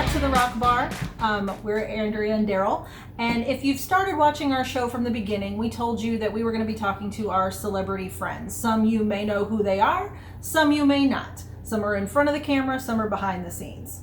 back to the Rock Bar. We're Andrea and Daryl. And if you've started watching our show from the beginning, we told you that we were going to be talking to our celebrity friends. Some you may know who they are, some you may not. Some are in front of the camera, some are behind the scenes.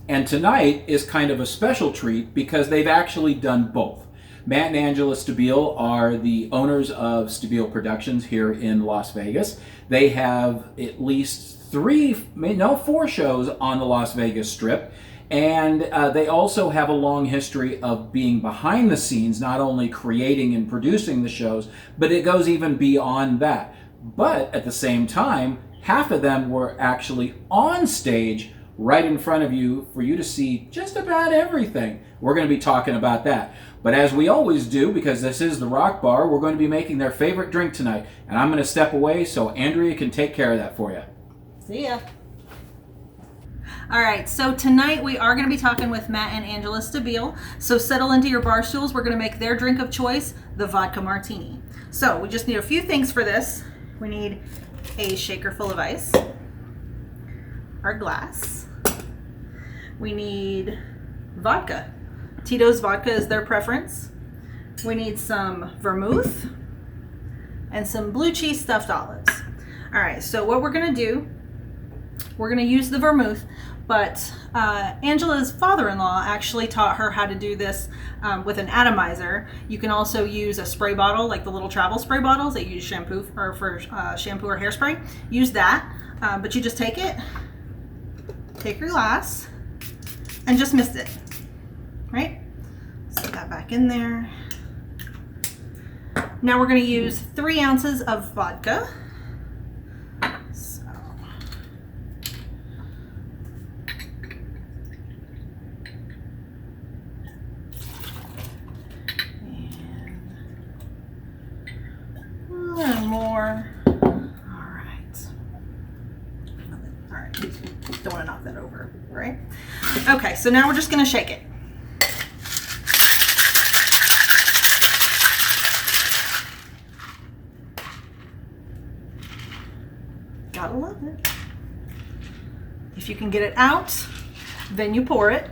And tonight is kind of a special treat because they've actually done both. Matt and Angela Stabile are the owners of Stabile Productions here in Las Vegas. They have at least 4 shows on the Las Vegas Strip. And they also have a long history of being behind the scenes, not only creating and producing the shows, but it goes even beyond that. But at the same time, half of them were actually on stage right in front of you for you to see just about everything. We're going to be talking about that. But as we always do, because this is the Rock Bar, we're going to be making their favorite drink tonight. And I'm going to step away so Andrea can take care of that for you. See ya. All right, so tonight we are going to be talking with Matt and Angela Stabile. So settle into your bar stools. We're going to make their drink of choice, the vodka martini. So we just need a few things for this. We need a shaker full of ice, our glass. We need vodka. Tito's vodka is their preference. We need some vermouth and some blue cheese stuffed olives. All right, so what we're going to do, we're going to use the vermouth, but Angela's father-in-law actually taught her how to do this with an atomizer. You can also use a spray bottle, like the little travel spray bottles that you use shampoo or for shampoo or hairspray. Use that, but you just take your glass, and just mist it, right? Set that back in there. Now we're going to use 3 ounces of vodka. More. All right. Don't want to knock that over, right? Okay, so now we're just going to shake it. Gotta love it. If you can get it out, then you pour it.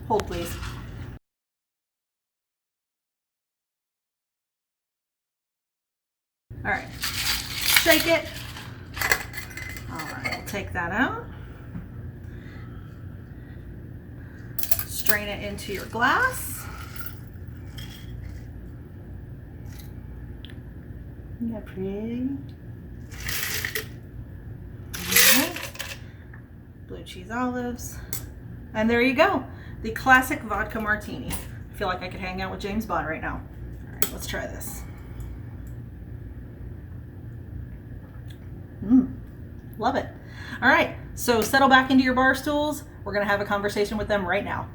Hold, please. All right, shake it. All right, we'll take that out. Strain it into your glass. Isn't that pretty? Okay. Blue cheese olives. And there you go, the classic vodka martini. I feel like I could hang out with James Bond right now. All right, let's try this. Love it. All right, so settle back into your bar stools. We're going to have a conversation with them right now.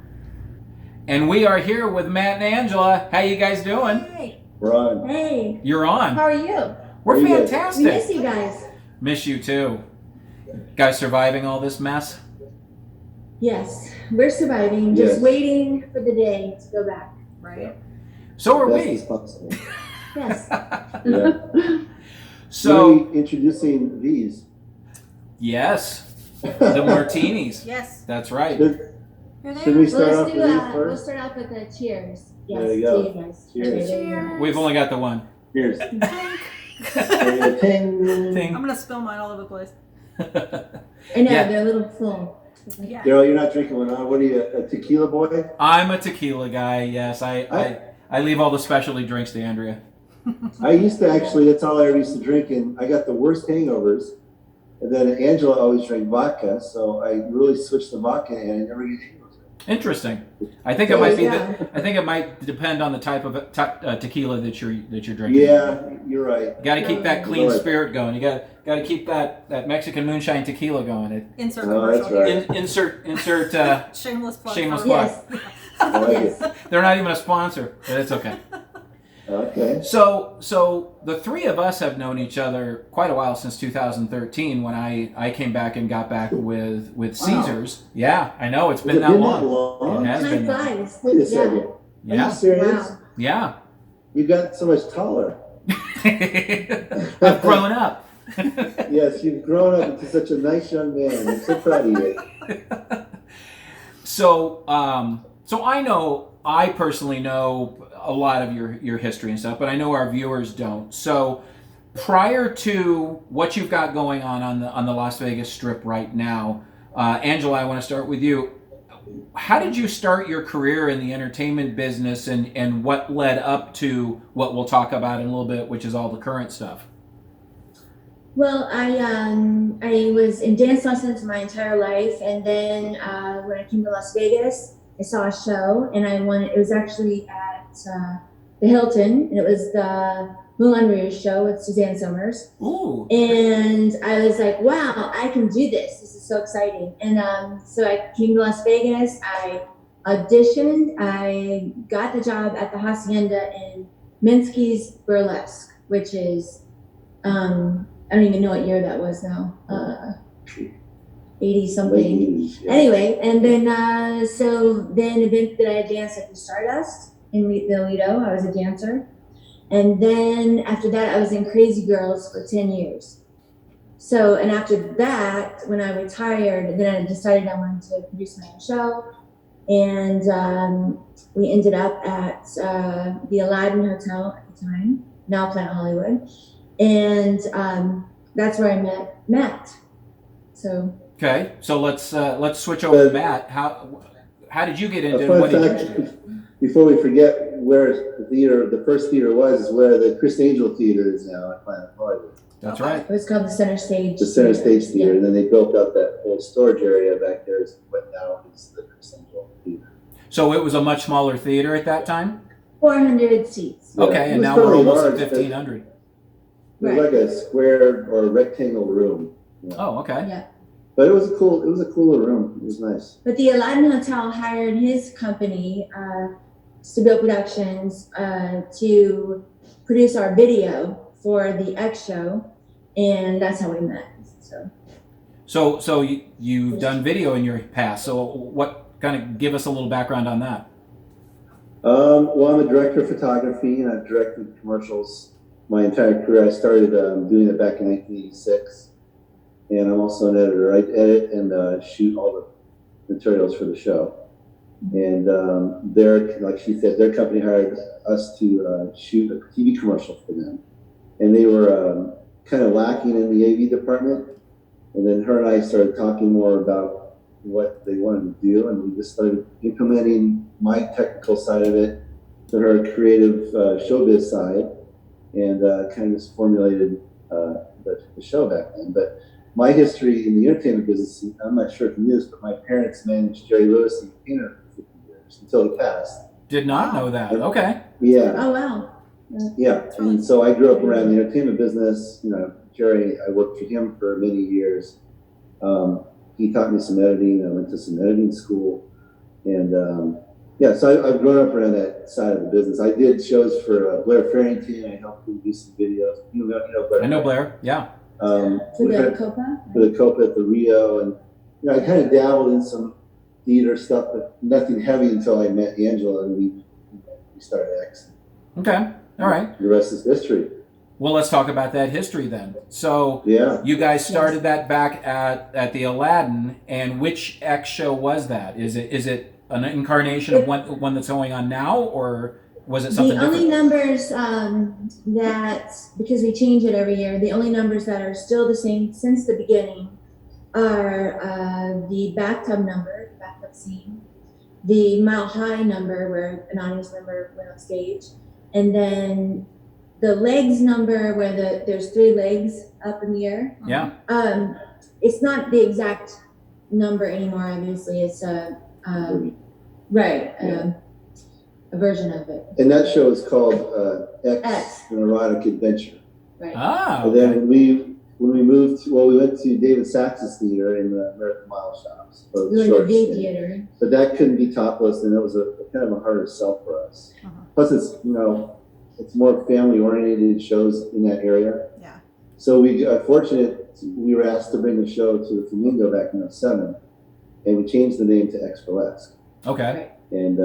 And we are here with Matt and Angela. How you guys doing? Hey. We're on. Hey. You're on. How are you? We're Pretty good. fantastic. We miss you guys. Miss you too. Guys surviving all this mess? Yes, we're surviving. Just Yes. waiting for the day to go back. Right? So are Best we. as possible. Yes. Yeah. So, Really introducing these. yes, the martinis. Yes. That's right. Should, Here they should are. we start Let's off do with these we'll first? start off with the cheers. Yes, There you go. to you guys. Cheers. Okay, there you go. Cheers. We've only got the one. Cheers. Tink. Ting. Ting. I'm going to spill mine all over the place. I know, Yeah. they're a little full. Yeah. Daryl, you're not drinking one, huh? What are you, a tequila boy? I'm a tequila guy, yes. I leave all the specialty drinks to Andrea. I used to actually, that's all I ever used to drink, and I got the worst hangovers. And then Angela always drank vodka, so I really switched to vodka, and I never get hangovers. Interesting. I think it might be. Yeah. I think it might depend on the type of tequila that you're drinking. Yeah, you're right. Got to keep that clean Right. spirit going. You got to keep that Mexican moonshine tequila going. Insert Oh, that's commercial. right. Insert. Shameless plug. Shameless folks. plug. Yes. I like it. Yes. They're not even a sponsor, but it's okay. Okay. So the 3 of us have known each other quite a while, since 2013, when I came back and got back with Caesars. Yeah, I know it's Has been it that been long. that long? It has Time been. flies. Wait a Yeah. second. Are you Yeah, serious? Wow. yeah. You got so much taller. I've grown up. Yes, you've grown up into such a nice young man. I'm so proud of you. So, so I personally know a lot of your history and stuff, but I know our viewers don't. So, prior to what you've got going on the Las Vegas Strip right now, Angela, I want to start with you. How did you start your career in the entertainment business, and what led up to what we'll talk about in a little bit, which is all the current stuff? Well, I was in dance lessons my entire life, and then when I came to Las Vegas, I saw a show, and I wanted. It was actually at the Hilton, and it was the Moulin Rouge show with Suzanne Somers. Ooh. And I was like, wow, I can do this. This is so exciting. And so I came to Las Vegas. I auditioned. I got the job at the Hacienda in Minsky's Burlesque, which is, I don't even know what year that was now. 80 something. Yeah. Anyway, and then so then eventually I danced at the Stardust in the Lido. I was a dancer. And then after that, I was in Crazy Girls for 10 years. So, and after that, when I retired, then I decided I wanted to produce my own show. And we ended up at the Aladdin Hotel at the time, now Planet Hollywood. And that's where I met Matt. So. Okay, so let's switch over to Matt. How did you get into fun what did fact, you do? before we forget where the first theater was, is where the Chris Angel Theater is now at Planet Hollywood. That's right. It was called the Center Stage. The Center Stage Theater, Yeah. and then they built out that whole storage area back there. Is what now is the Chris Angel Theater. So it was a much smaller theater at that time? 400 seats. Yeah, Okay, it and was now we're fairly almost at large, but 1,500. It was like a square or a rectangle room. You know. Oh, okay. Yeah. But it was a cooler room. It was nice. But the Aladdin Hotel hired his company, Stabile Productions, to produce our video for the X show, and that's how we met. So you've done video in your past. So what kind of give us a little background on that? Well, I'm a director of photography, and I've directed commercials my entire career. I started doing it back in 1986. And I'm also an editor. I edit and shoot all the materials for the show. And like she said, their company hired us to shoot a TV commercial for them. And they were kind of lacking in the AV department. And then her and I started talking more about what they wanted to do. And we just started implementing my technical side of it to her creative showbiz side. And kind of just formulated the show back then. But my history in the entertainment business, I'm not sure if you knew this, but my parents managed Jerry Lewis and Painter for 50 years until he passed. Did not know that. Okay. Yeah. Oh, wow. Yeah. And so I grew up around the entertainment business. You know, Jerry, I worked for him for many years. He taught me some editing. I went to some editing school. And yeah, so I've grown up around that side of the business. I did shows for Blair Farrington. I helped him do some videos. You know Blair. I know Blair. Yeah. For the Copa? For the Copa at the Rio, and you know, I kind of dabbled in some theater stuff, but nothing heavy until I met Angela, and we started X. Okay. All right. The rest is history. Well, let's talk about that history then. So Yeah. you guys started that back at the Aladdin, and which X show was that? Is it an incarnation of one that's going on now, or was it something The only different? numbers that, because we change it every year, the only numbers that are still the same since the beginning are the bathtub number, the bathtub scene, the Mile High number where an audience member went on stage, and then the legs number where there's 3 legs up in the air. Yeah. It's not the exact number anymore. Obviously, it's right. A version of it. And that show is called X, X. An Erotic Adventure. Right. Ah. And then when we moved, we went to David Sachs's theater in the American Mile Shops. We went to the theater. But that couldn't be topless, and it was a kind of a harder sell for us. Plus, it's it's more family oriented shows in that area. Yeah. So we got fortunate. We were asked to bring the show to the Flamingo back in '07, and we changed the name to X Burlesque. Okay. And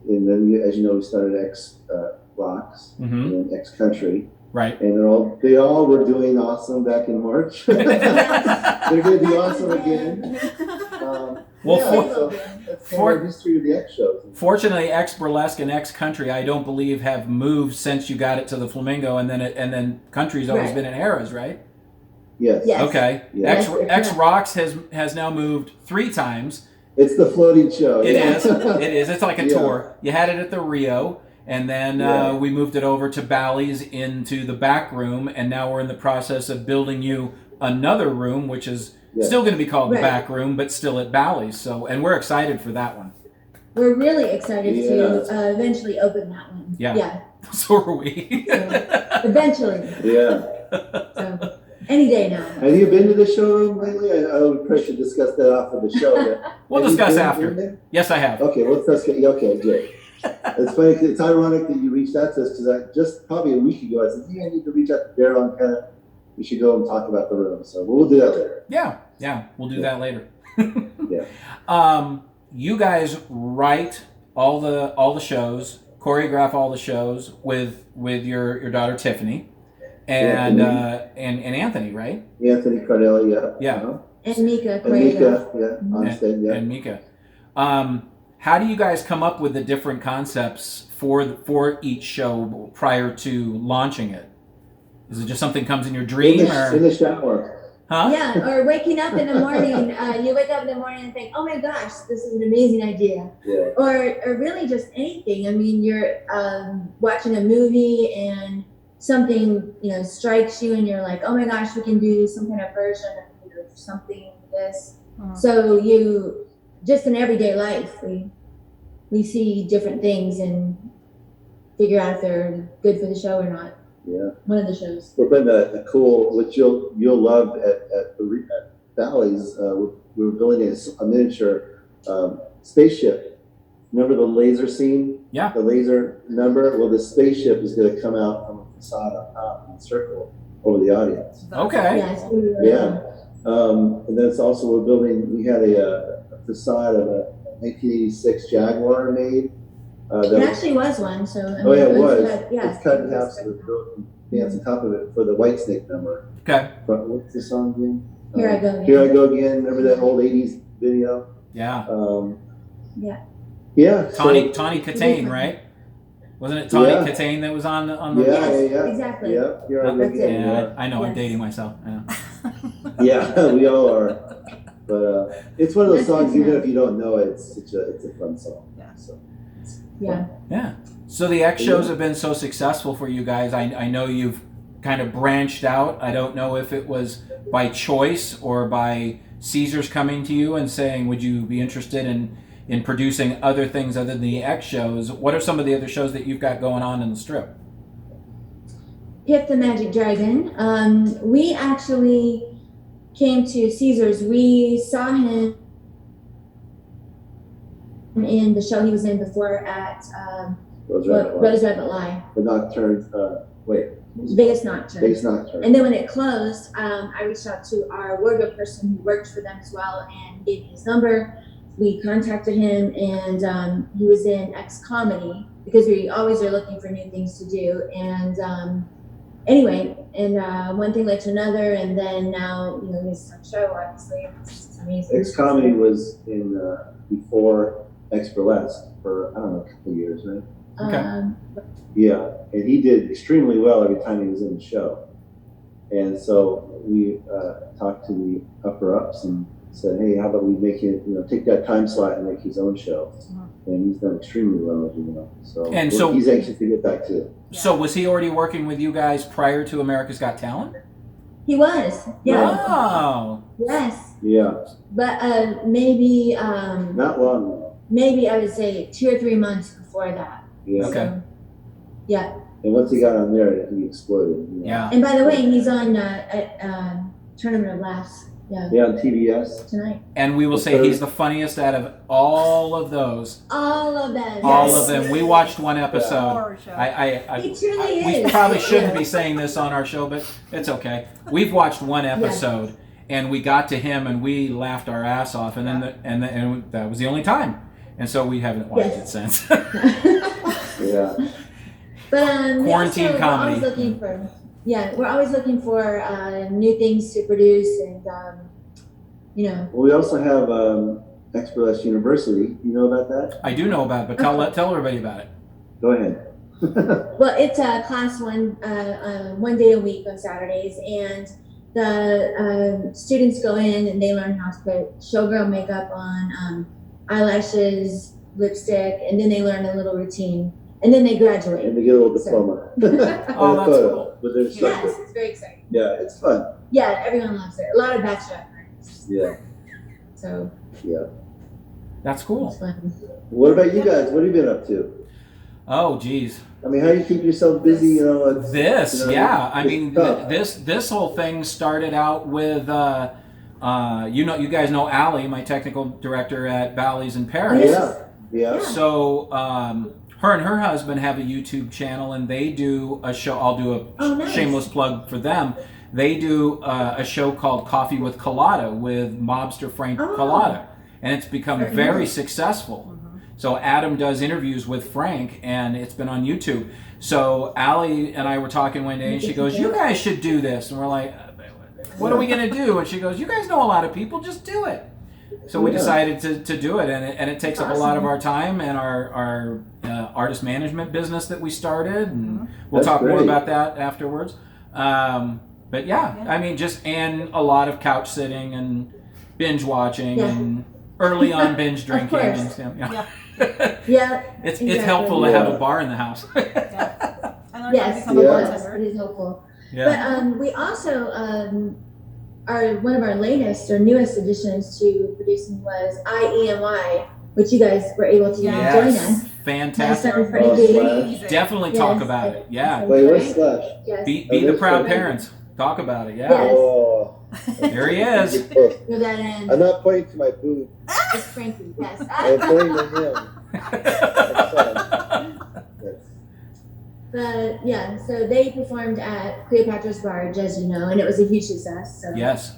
and then as you know, we started X Rocks Mm-hmm. and X Country. Right. And they all were doing awesome back in March. They're going to do awesome again. Well, Really? for, That's kind of the history of the X shows. fortunately, X Burlesque and X Country, I don't believe have moved since you got it to the Flamingo, and then Country's always Right. been in Harrah's, right? Yes. Yes. Okay. Yeah. X Yes, X correct. Rocks has now moved 3 times. It's the floating show. It yeah. is. It is. It's like a Yeah. tour. You had it at the Rio, and then Yeah. we moved it over to Bally's into the back room, and now we're in the process of building you another room, which is Yeah. still going to be called the Right. back room, but still at Bally's. So, and we're excited for that one. We're really excited Yeah. to eventually open that one. Yeah. Yeah. So are we. Eventually. Yeah. So any day now. Have you been to the showroom lately? I would probably should discuss that off of the show. But We'll have you discuss been after. in there? Yes, I have. Okay, well, let's get. Okay, good. It's funny. 'Cause it's ironic that you reached out to us because I just probably a week ago I said, "Hey, I need to reach out to Daryl and kind of we should go and talk about the room." So we'll do that later. Yeah, we'll do that later. Yeah. You guys write all the shows, choreograph all the shows with your daughter Tiffany, and and Anthony, right? Anthony Cardelli, yeah. Yeah. Uh-huh. And Mika And Mika, choreographed. yeah, on stage, yeah. And Mika. How do you guys come up with the different concepts for each show prior to launching it? Is it just something comes in your dream, in the shower. huh? Yeah, or waking up in the morning, you wake up in the morning and think, oh my gosh, this is an amazing idea. Yeah. Or really just anything. I mean, you're watching a movie and something, strikes you and you're like, oh my gosh, we can do some kind of version of something like this. So you, just in everyday life, we see different things and figure out if they're good for the show or not. Yeah. One of the shows. We're putting a cool, which you'll love at Bally's. We're building a miniature spaceship. Remember the laser scene? Yeah. The laser number. Well, the spaceship is going to come out from a facade on top and circle over the audience. Okay. Yeah, it's really Yeah. And then it's also we're building. We had a facade of a 1986 Jaguar made. It actually was one, so. Oh yeah, it was. Yeah. It's cut in half, so the girl can dance on top of it for the Whitesnake number. Okay. But what's the song again? Here I Go Again. Here I Go Again. Remember that old '80s video? Yeah. Yeah. Yeah. Tawny Katane, right? Wasn't it Tawny Yeah. Katane that was on the? Yes, yeah. exactly. Yeah. Here I Go That's Again. it. Yeah, I know. I'm Yes. dating myself. Yeah. Yeah, we all are. But it's one of those That's songs. good to Even know. if you don't know it, it's a fun song. Yeah. So. Yeah. Yeah. So the X shows have been so successful for you guys. I know you've kind of branched out. I don't know if it was by choice or by Caesars coming to you and saying, would you be interested in producing other things other than the X shows? What are some of the other shows that you've got going on in the strip? Pip the Magic Dragon. We actually came to Caesars. We saw him in the show he was in before at Rose Rabbit Rose Rabbit Lie. The Nocturne. Vegas Nocturne. Vegas Nocturne. And then when it closed, I reached out to our wardrobe person who worked for them as well and gave me his number. We contacted him, and he was in X Comedy because we always are looking for new things to do. And anyway, one thing led to another, and then now he's on show. Obviously, it's amazing. X Comedy was in before X Burlesque for I don't know a couple of years, right? Okay. Yeah, and he did extremely well every time he was in the show. And so we talked to the upper ups and said, hey, how about we make it, take that time slot and make his own show. And he's done extremely well, as you know. So he's anxious to get back to it. So was he already working with you guys prior to America's Got Talent? He was, yeah. Oh. Yes, Yeah, but maybe not long ago. maybe I would say 2 or 3 months before that. Yeah. Okay. So, yeah. And once he got on there, he exploded. Yeah. And by the way, he's on Tournament of Laughs. Yeah. Yeah, on TBS. Tonight. And we will say he's the funniest out of all of those. All of them. All yes. of them. We watched one episode. Horror show. He truly We is. probably shouldn't Yeah. be saying this on our show, but it's okay. We've watched one episode, and we got to him, and we laughed our ass off, and then and that was the only time, and so we haven't watched it since. Yeah. But Quarantine also, comedy. we're always looking for new things to produce, and Well, we also have Express University. You know about that? I do know about it, but tell everybody about it. Go ahead. Well, it's a class one day a week on Saturdays, and the students go in and they learn how to put showgirl makeup on, eyelashes, lipstick, and then they learn a little routine, and then they graduate. And they get a little diploma. Oh, that's cool. With their Yes, instructor. it's very exciting. Yeah, it's fun. Yeah, everyone loves it. A lot of bachelorette parties. Yeah, So yeah. That's cool. it's fun. What about you guys? What have you been up to? Oh, geez. I mean, how do you keep yourself busy? You know, This, you know, yeah. I it's mean, tough. this whole thing started out with, you guys know Allie, my technical director at Bally's in Paris. Yeah. So, her and her husband have a YouTube channel, and they do a show. I'll do a Nice. shameless plug for them. They do a show called Coffee with Colada with mobster Frank Colada, and it's become very successful. So Adam does interviews with Frank, and it's been on YouTube. So Allie and I were talking one day, and she goes, "You guys should do this." And we're like, "What are we going to do?" And she goes, "You guys know a lot of people, just do it." So we decided to do it, and it takes up a lot of our time and our artist management business that we started, and we'll That's talk more great. about that afterwards. But yeah, I mean, and a lot of couch sitting and binge watching and early on binge drinking. course. And, Yeah. Yeah. It's exactly. helpful to have a bar in the house. I learned how to Yes, become a Yeah. bartender. it is helpful. Yeah. But we also one of our latest or newest additions to producing was IE&Y, which you guys were able to join us. Yes. My Fantastic. son Frankie. Amazing. Definitely talk about it. Yeah. Wait, where's Slash? Yes. Be Oh, the there's proud Frankie. parents. Talk about it. Yeah. Yes. Oh, There he is. Throw that in. I'm not pointing to my boob. It's Frankie. Yes. I'm pointing to him. Yes. But yeah, so they performed at Cleopatra's Barge, as you know, and it was a huge success. So Yes.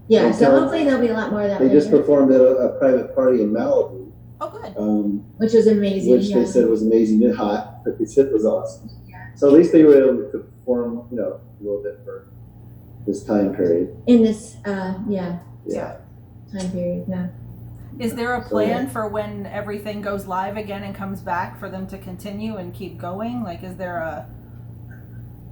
yeah, so Okay. hopefully there'll be a lot more of that They just later, performed at a private party in Malibu, Oh, good. which was amazing. which yeah. they said was amazing and hot, but they said was awesome. Yeah. So at least they were able to perform, you know, a little bit for this time period. In this Yeah. time period, yeah. Is there a So, plan for when everything goes live again and comes back for them to continue and keep going? Like, is there a...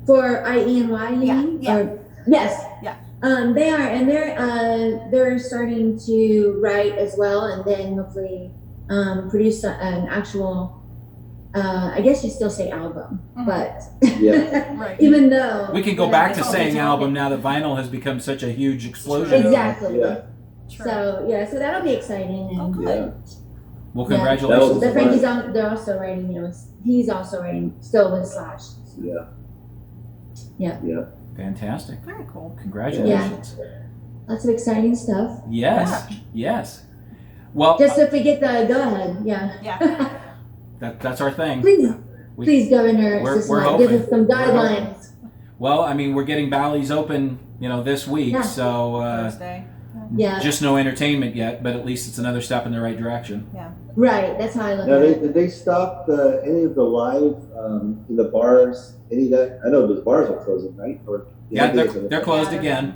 For IE&Y, you Yeah, mean? yeah. Or, yes. Yeah. They are, and they're starting to write as well, and then hopefully produce an actual. I guess you still say album, Mhm. but Yeah. Right. even though We can go back to It's all saying digital. album now that vinyl has become such a huge explosion. exactly. Yeah. True. So yeah, so that'll be exciting. Oh, And good. Yeah. Well, Yeah. congratulations. but Frankie's on. They're also writing. You know, he's also writing still with Slash. Yeah. Yeah. Yeah. Fantastic. Very cool. Congratulations. Lots of exciting stuff. Yes. Yes. Well, Just if we get the go ahead, yeah. Yeah. that's our thing. Please, We- please, Governor, we're Sisselot, give hoping. us some We're hoping. guidelines. Well, I mean, we're getting Bally's open, this week, Yeah. so Thursday. Yeah, just no entertainment yet, but at least it's another step in the right direction. right. That's how I look Now, at it. did they stop any of the live in the bars? Any of that? I know those bars are closing, right? Or Yeah, they're closed Yeah, again.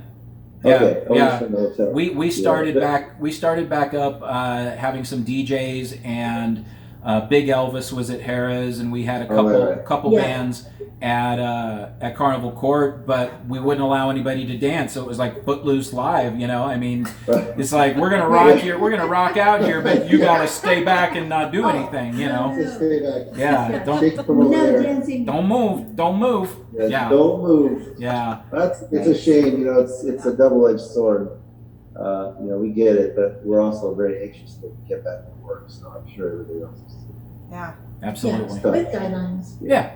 Okay. Yeah, Yeah. We started Yeah. back up having some DJs, and Big Elvis was at Harrah's, and we had a couple Yeah. bands at Carnival Court, but we wouldn't allow anybody to dance, so it was like Footloose live. I mean, it's like we're gonna rock here, we're gonna rock out here, but you gotta stay back and not do anything. Just stay back. Yeah, Shake from over No there. dancing. don't move. Yeah. Don't move. Yeah, It's a shame. It's a double-edged sword. We get it, but we're also very anxious to get back to work. So I'm sure everybody else is too. Yeah. absolutely. Yeah, with guidelines. Yeah,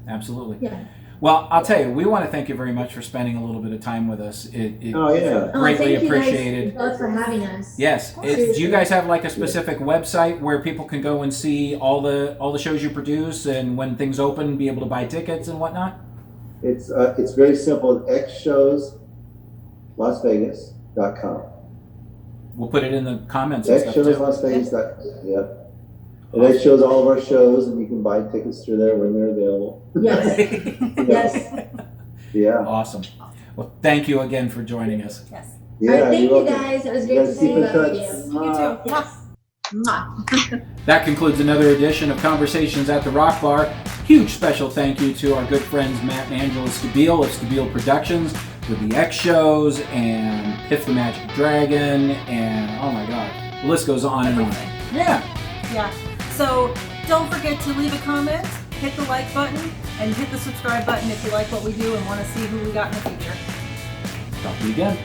absolutely. Yeah. Well, I'll tell you, we want to thank you very much for spending a little bit of time with us. It Oh yeah. greatly thank you appreciated. guys both for having us. Yes. Seriously. Do you guys have like a specific website where people can go and see all the shows you produce, and when things open, be able to buy tickets and whatnot? It's very simple. xshowslasvegas.com. We'll put it in the comments and stuff too. xshowslasvegas.com. Yeah. And that shows all of our shows, and you can buy tickets through there when they're available. Yes. Yes. Yeah. Awesome. Well, thank you again for joining us. Yes. Yeah, All right, thank you're you welcome. guys. It was You great to guys see keep in both touch. of you. You too. Yes. Mwah. That concludes another edition of Conversations at the Rock Bar. Huge special thank you to our good friends Matt and Angela Stabile of Stabile Productions with the X shows and Piff the Magic Dragon and oh my god, the list goes on and on. Yeah. Yeah. So don't forget to leave a comment, hit the like button, and hit the subscribe button if you like what we do and want to see who we got in the future. Talk to you again.